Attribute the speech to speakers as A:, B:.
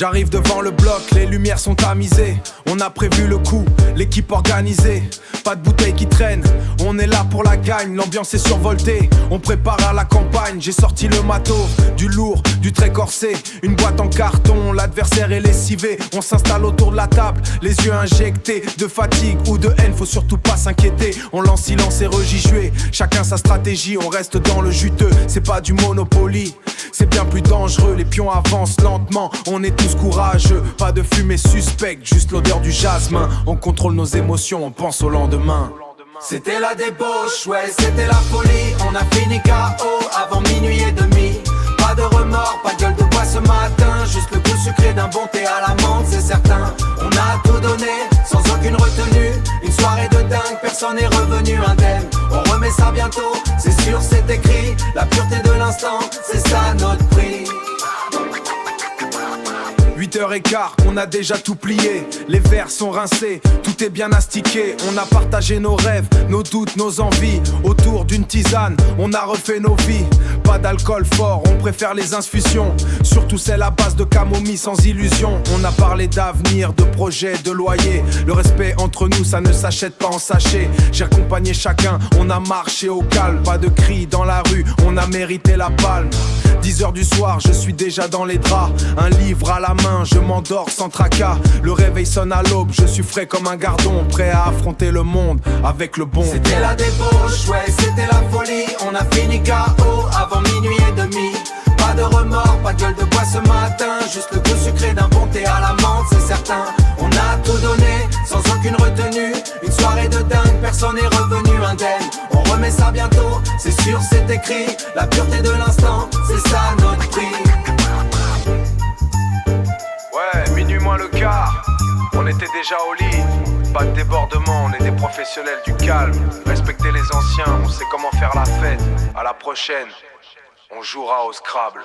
A: J'arrive devant le bloc, les lumières sont tamisées. On a prévu le coup, l'équipe organisée. Pas de bouteilles qui traînent, on est là pour la gagne. L'ambiance est survoltée, on prépare à la campagne. J'ai sorti le matos, du lourd, du très corsé. Une boîte en carton, l'adversaire est lessivé. On s'installe autour de la table, les yeux injectés. De fatigue ou de haine, faut surtout pas s'inquiéter. On lance silence et regijué, chacun sa stratégie. On reste dans le juteux, c'est pas du Monopoly. C'est bien plus dangereux, les pions avancent lentement. On est tous courageux, pas de fumée suspecte, juste l'odeur du jasmin. On contrôle nos émotions, on pense au lendemain.
B: C'était la débauche, ouais, c'était la folie. On a fini KO avant minuit et demi. Pas de remords, pas de gueule de bois ce matin. Juste le goût sucré d'un bon thé à la menthe, c'est certain. On a tout donné, sans aucune retenue. Une soirée de dingue, personne n'est revenu indemne. On remet ça bientôt, c'est sûr, c'est écrit. La pureté de l'instant, c'est ça notre prix.
A: 8h15, on a déjà tout plié. Les verres sont rincés, tout est bien astiqué. On a partagé nos rêves, nos doutes, nos envies. Autour d'une tisane, on a refait nos vies. Pas d'alcool fort, on préfère les infusions. Surtout celles à base de camomille sans illusion. On a parlé d'avenir, de projets, de loyer. Le respect entre nous, ça ne s'achète pas en sachet. J'ai accompagné chacun, on a marché au calme. Pas de cris dans la rue, on a mérité la palme. 10h du soir, je suis déjà dans les draps. Un livre à la main, je m'endors sans tracas. Le réveil sonne à l'aube, je suis frais comme un gardon. Prêt à affronter le monde avec le bon.
B: C'était la débauche, ouais, c'était la folie. On a fini KO avant minuit et demi. Pas de remords, pas de gueule de bois ce matin. Juste le goût sucré d'un bon thé à la menthe, c'est certain. On a tout donné, sans aucune retenue. Une soirée de dingue, personne n'est revenu indemne. On remet ça bientôt, c'est sûr, c'est écrit. La pureté de l'instant, c'est ça notre prix.
A: Ouais, minuit moins le quart, on était déjà au lit. Pas de débordement, on est des professionnels du calme. Respectez les anciens, on sait comment faire la fête. À la prochaine, on jouera au Scrabble.